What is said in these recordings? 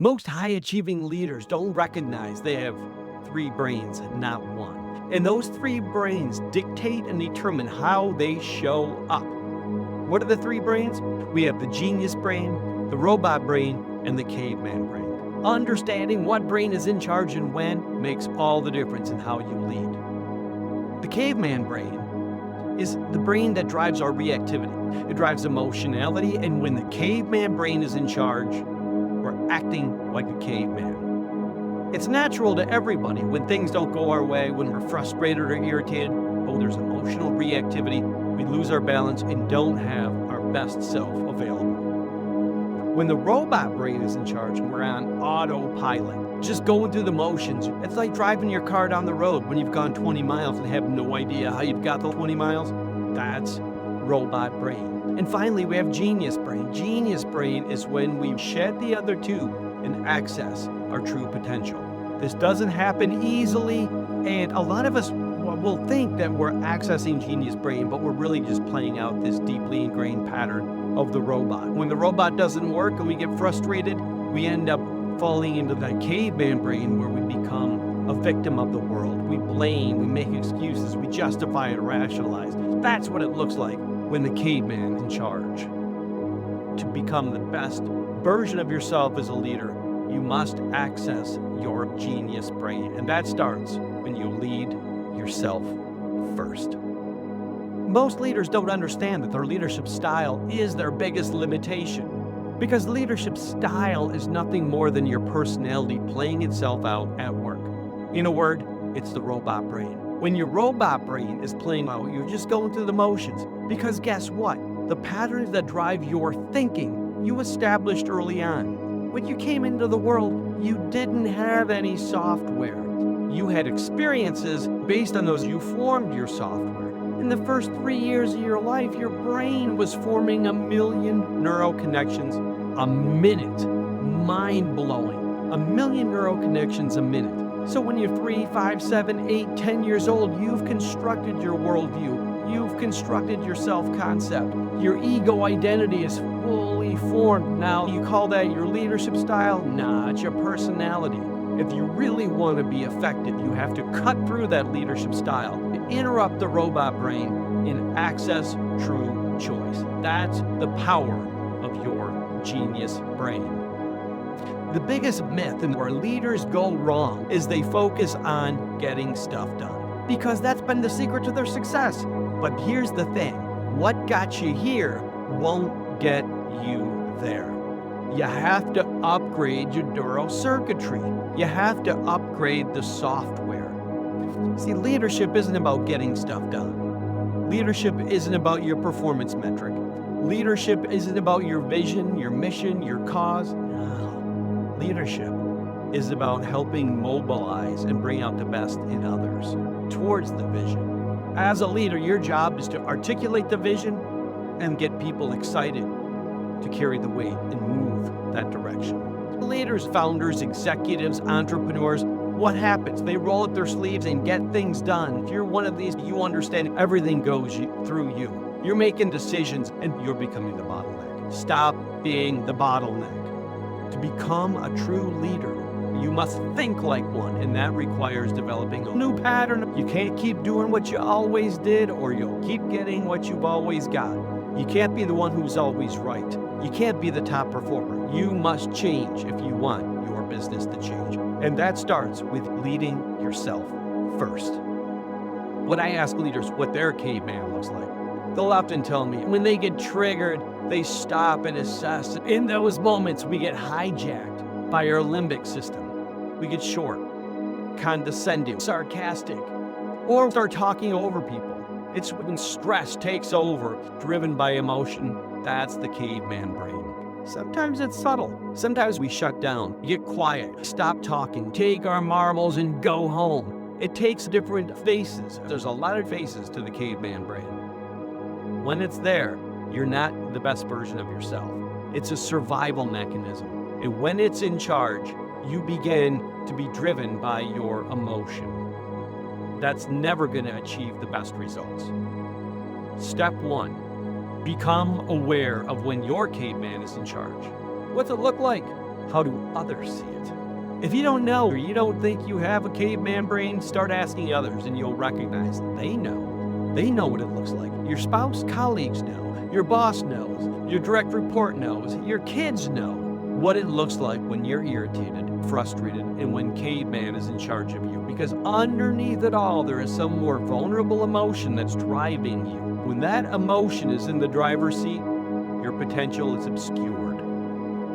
Most high-achieving leaders don't recognize they have three brains, not one. And those three brains dictate and determine how they show up. What are the three brains? We have the genius brain, the robot brain, and the caveman brain. Understanding what brain is in charge and when makes all the difference in how you lead. The caveman brain is the brain that drives our reactivity. It drives emotionality, and when the caveman brain is in charge, we're acting like a caveman. It's natural to everybody when things don't go our way, when we're frustrated or irritated, but there's emotional reactivity, we lose our balance and don't have our best self available. When the robot brain is in charge, we're on autopilot, just going through the motions. It's like driving your car down the road when you've gone 20 miles and have no idea how you've got the 20 miles. That's robot brain. And finally, we have genius brain. Genius brain is when we shed the other two and access our true potential. This doesn't happen easily, and a lot of us will think that we're accessing genius brain, but we're really just playing out this deeply ingrained pattern of the robot. When the robot doesn't work and we get frustrated, we end up falling into that caveman brain where we become a victim of the world. We blame, we make excuses, we justify and rationalize. That's what it looks like when the caveman is in charge. To become the best version of yourself as a leader, you must access your genius brain. And that starts when you lead yourself first. Most leaders don't understand that their leadership style is their biggest limitation, because leadership style is nothing more than your personality playing itself out at work. In a word, it's the robot brain. When your robot brain is playing out, you're just going through the motions, because guess what? The patterns that drive your thinking, you established early on. When you came into the world, you didn't have any software. You had experiences based on those. You formed your software. In the first 3 years of your life, your brain was forming 1 million neural connections a minute. Mind-blowing. 1 million neural connections a minute. So when you're 3, 5, 7, 8, 10 years old, you've constructed your worldview. You've constructed your self-concept. Your ego identity is fully formed. Now, you call that your leadership style? Nah, it's your personality. If you really want to be effective, you have to cut through that leadership style, interrupt the robot brain, and access true choice. That's the power of your genius brain. The biggest myth and where leaders go wrong is they focus on getting stuff done, because that's been the secret to their success. But here's the thing, what got you here won't get you there. You have to upgrade your neurocircuitry. You have to upgrade the software. See, leadership isn't about getting stuff done. Leadership isn't about your performance metric. Leadership isn't about your vision, your mission, your cause. No. Leadership is about helping mobilize and bring out the best in others towards the vision. As a leader, your job is to articulate the vision and get people excited to carry the weight and move that direction. Leaders, founders, executives, entrepreneurs, what happens? They roll up their sleeves and get things done. If you're one of these, you understand everything goes through you. You're making decisions and you're becoming the bottleneck. Stop being the bottleneck. To become a true leader, you must think like one, and that requires developing a new pattern. You can't keep doing what you always did, or you'll keep getting what you've always got. You can't be the one who's always right. You can't be the top performer. You must change if you want your business to change. And that starts with leading yourself first. When I ask leaders what their caveman looks like, they'll often tell me when they get triggered, they stop and assess. In those moments, we get hijacked by our limbic system. We get short, condescending, sarcastic, or start talking over people. It's when stress takes over, driven by emotion. That's the caveman brain. Sometimes it's subtle. Sometimes we shut down, get quiet, stop talking, take our marbles and go home. It takes different faces. There's a lot of faces to the caveman brain. When it's there, you're not the best version of yourself. It's a survival mechanism. And when it's in charge, you begin to be driven by your emotion. That's never going to achieve the best results. Step 1, become aware of when your caveman is in charge. What's it look like? How do others see it? If you don't know or you don't think you have a caveman brain, start asking others and you'll recognize that they know. They know what it looks like. Your spouse, colleagues know. Your boss knows. Your direct report knows. Your kids know what it looks like when you're irritated, frustrated, and when caveman is in charge of you. Because underneath it all, there is some more vulnerable emotion that's driving you. When that emotion is in the driver's seat, your potential is obscured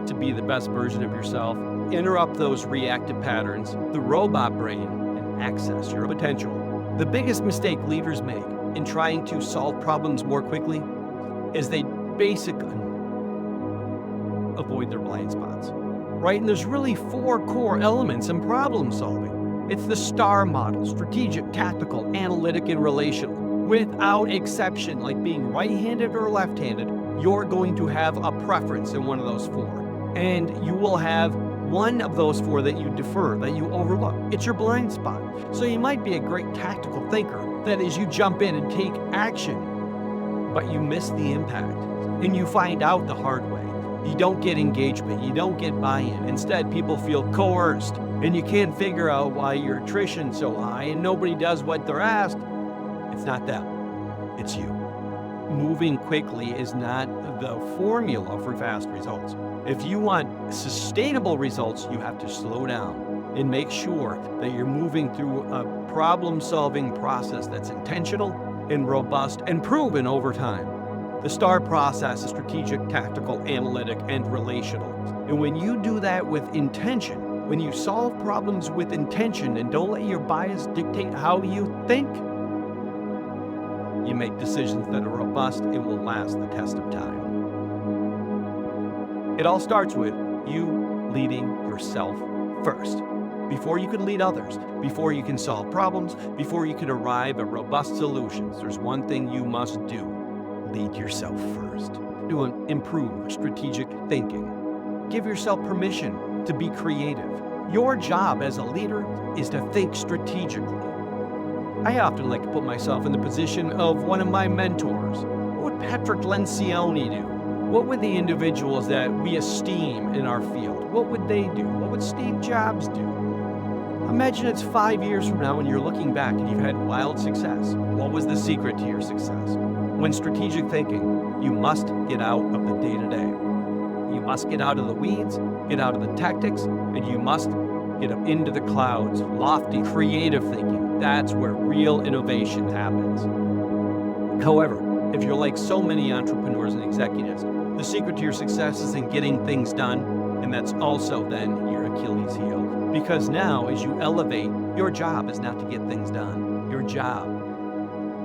to be the best version of yourself. Interrupt those reactive patterns, the robot brain, and access your potential. The biggest mistake leaders make in trying to solve problems more quickly is they basically avoid their blind spots, right? And there's really 4 core elements in problem solving. It's the STAR model: strategic, tactical, analytic, and relational. Without exception, like being right-handed or left-handed, you're going to have a preference in one of those 4. And you will have one of those 4 that you defer, that you overlook. It's your blind spot. So you might be a great tactical thinker. That is, you jump in and take action, but you miss the impact. And you find out the hard way. You don't get engagement. You don't get buy-in. Instead, people feel coerced. And you can't figure out why your attrition's so high and nobody does what they're asked. It's not them. It's you. Moving quickly is not the formula for fast results. If you want sustainable results, you have to slow down and make sure that you're moving through a problem-solving process that's intentional and robust and proven over time. The STAR process is strategic, tactical, analytic, and relational. And when you do that with intention, when you solve problems with intention and don't let your bias dictate how you think, you make decisions that are robust and will last the test of time. It all starts with you leading yourself first. Before you can lead others, before you can solve problems, before you can arrive at robust solutions, there's one thing you must do: lead yourself first. To improve strategic thinking. Give yourself permission to be creative. Your job as a leader is to think strategically. I often like to put myself in the position of one of my mentors. What would Patrick Lencioni do? What would the individuals that we esteem in our field, what would they do? What would Steve Jobs do? Imagine it's 5 years from now and you're looking back and you've had wild success. What was the secret to your success? When strategic thinking, you must get out of the day-to-day. You must get out of the weeds, get out of the tactics, and you must get up into the clouds. Lofty, creative thinking. That's where real innovation happens. However, if you're like so many entrepreneurs and executives, the secret to your success is in getting things done, and that's also then your Achilles heel. Because now, as you elevate, your job is not to get things done. Your job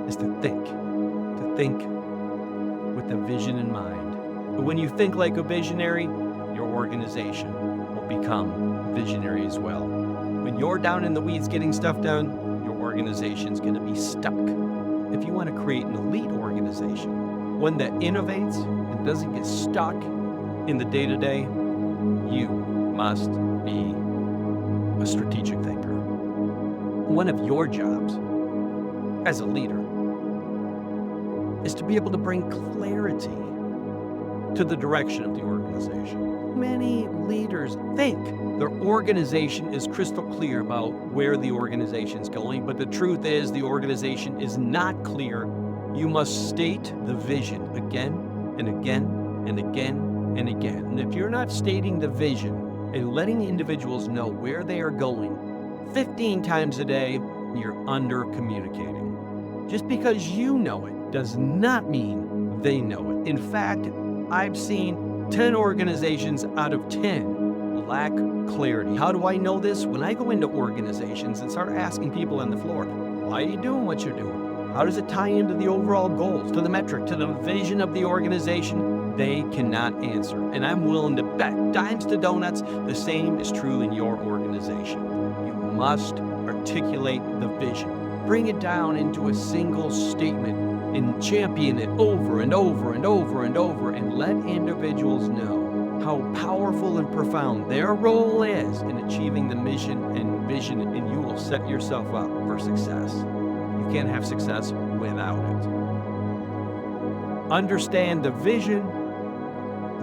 is to think with a vision in mind. But when you think like a visionary, your organization will become visionary as well. When you're down in the weeds getting stuff done, your organization's going to be stuck. If you want to create an elite organization, one that innovates and doesn't get stuck in the day-to-day, you must be a strategic thinker. One of your jobs as a leader is to be able to bring clarity to the direction of the organization. Many leaders think their organization is crystal clear about where the organization is going, but the truth is the organization is not clear. You must state the vision again and again and again and again. And if you're not stating the vision and letting individuals know where they are going 15 times a day, you're under-communicating. Just because you know it does not mean they know it. In fact, I've seen 10 organizations out of 10 lack clarity. How do I know this? When I go into organizations and start asking people on the floor, why are you doing what you're doing? How does it tie into the overall goals, to the metric, to the vision of the organization? They cannot answer. And I'm willing to bet dimes to donuts the same is true in your organization. You must articulate the vision. Bring it down into a single statement and champion it over and over and over and over, and let individuals know how powerful and profound their role is in achieving the mission and vision, and you will set yourself up for success. You can't have success without it. Understand the vision,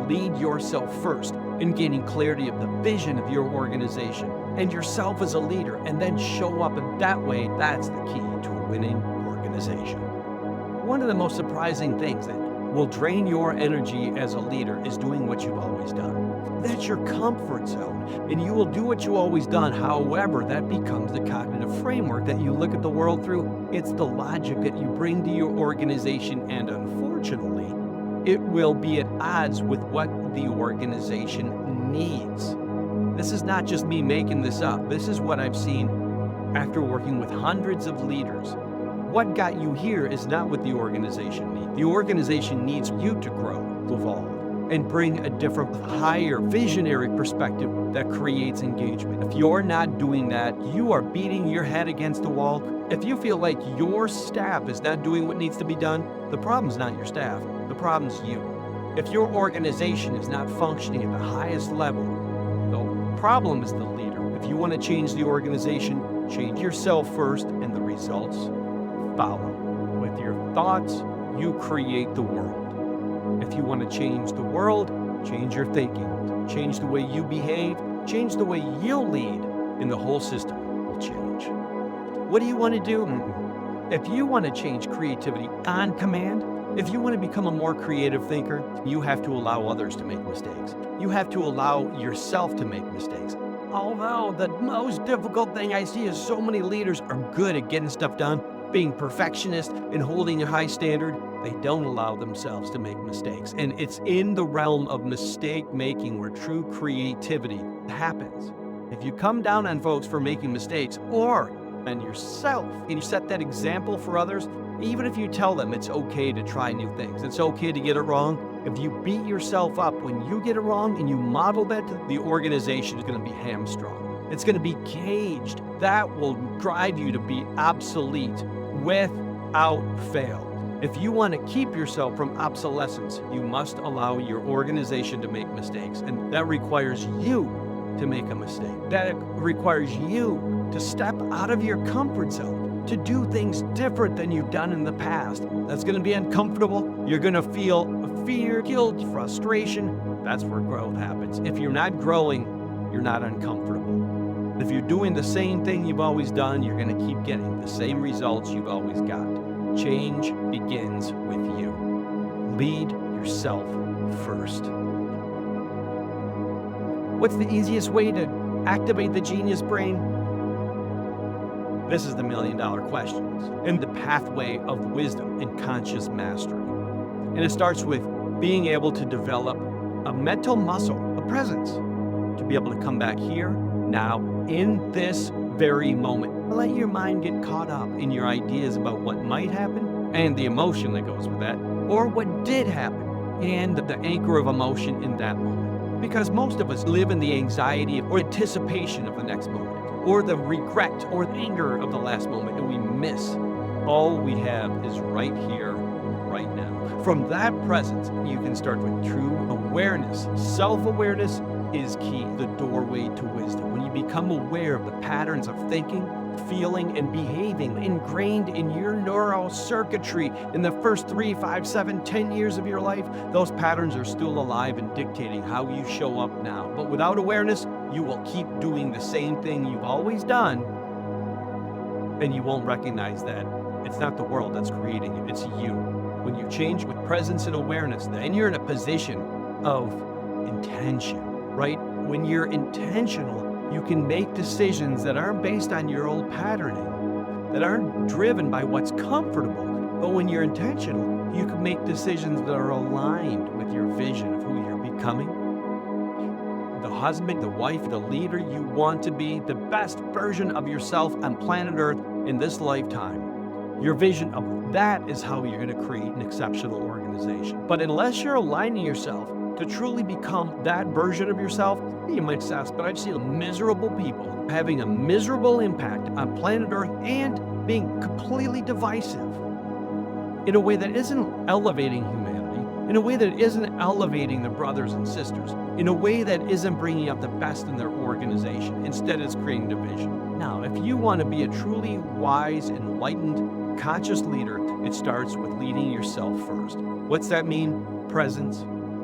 lead yourself first, and gaining clarity of the vision of your organization and yourself as a leader, and then show up in that way. That's the key to a winning organization. One of the most surprising things that will drain your energy as a leader is doing what you've always done. That's your comfort zone, and you will do what you've always done. However, that becomes the cognitive framework that you look at the world through. It's the logic that you bring to your organization, and unfortunately, it will be at odds with what the organization needs. This is not just me making this up. This is what I've seen after working with hundreds of leaders. What got you here is not what the organization needs. The organization needs you to grow, evolve, and bring a different, higher, visionary perspective that creates engagement. If you're not doing that, you are beating your head against the wall. If you feel like your staff is not doing what needs to be done, the problem's not your staff, the problem's you. If your organization is not functioning at the highest level, the problem is the leader. If you want to change the organization, change yourself first, and the results follow. With your thoughts, you create the world. If you want to change the world, change your thinking, change the way you behave, change the way you lead, and the whole system will change. What do you want to do? If you want to change creativity on command, if you want to become a more creative thinker, you have to allow others to make mistakes. You have to allow yourself to make mistakes. Although the most difficult thing I see is so many leaders are good at getting stuff done, being perfectionist and holding a high standard, they don't allow themselves to make mistakes. And it's in the realm of mistake making where true creativity happens. If you come down on folks for making mistakes, or on yourself, and you set that example for others, even if you tell them it's okay to try new things, it's okay to get it wrong, if you beat yourself up when you get it wrong and you model that, the organization is going to be hamstrung. It's going to be caged. That will drive you to be obsolete without fail. If you want to keep yourself from obsolescence, you must allow your organization to make mistakes. And that requires you to make a mistake. That requires you to step out of your comfort zone, to do things different than you've done in the past. That's going to be uncomfortable. You're going to feel fear, guilt, frustration. That's where growth happens. If you're not growing, you're not uncomfortable. If you're doing the same thing you've always done, you're going to keep getting the same results you've always got. Change begins with you. Lead yourself first. What's the easiest way to activate the genius brain? This is the million-dollar questions and the pathway of wisdom and conscious mastery. And it starts with being able to develop a mental muscle, a presence, to be able to come back here, now, in this very moment. Let your mind get caught up in your ideas about what might happen and the emotion that goes with that, or what did happen and the anchor of emotion in that moment. Because most of us live in the anxiety or anticipation of the next moment, or the regret or the anger of the last moment, and we miss all we have is right here, right now. From that presence, you can start with true awareness. Self-awareness is key, the doorway to wisdom. When you become aware of the patterns of thinking, feeling, and behaving ingrained in your neural circuitry in the first 3, 5, 7, 10 years of your life, those patterns are still alive and dictating how you show up now. But without awareness, you will keep doing the same thing you've always done, and you won't recognize that it's not the world that's creating it, it's you. When you change with presence and awareness, then you're in a position of intention. Right? When you're intentional, you can make decisions that aren't based on your old patterning, that aren't driven by what's comfortable. But when you're intentional, you can make decisions that are aligned with your vision of who you're becoming. The husband, the wife, the leader you want to be, the best version of yourself on planet Earth in this lifetime. Your vision of that is how you're going to create an exceptional organization. But unless you're aligning yourself to truly become that version of yourself, you might ask, but I've seen miserable people having a miserable impact on planet Earth and being completely divisive in a way that isn't elevating humanity, in a way that isn't elevating their brothers and sisters, in a way that isn't bringing out the best in their organization. Instead, it's creating division. Now, if you want to be a truly wise, enlightened, conscious leader, it starts with leading yourself first. What's that mean? Presence,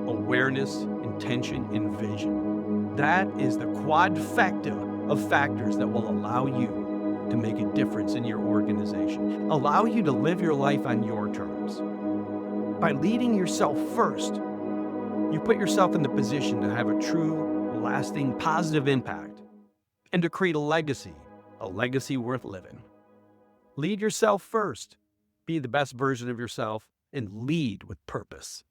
awareness, and intention, and vision. That is the quadfecta of factors that will allow you to make a difference in your organization, allow you to live your life on your terms. By leading yourself first, you put yourself in the position to have a true, lasting, positive impact and to create a legacy worth living. Lead yourself first, be the best version of yourself, and lead with purpose.